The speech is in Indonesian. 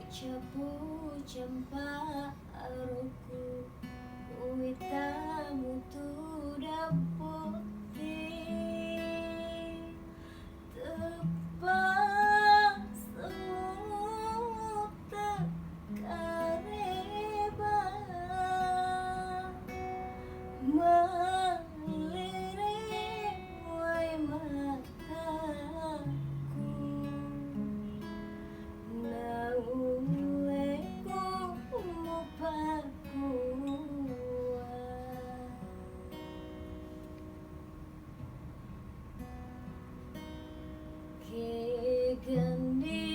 Capu camparuku Kuitamu tuda putih Tepat semut tekareba Melirik wai mataku Nauleku mupaku Ke gandhi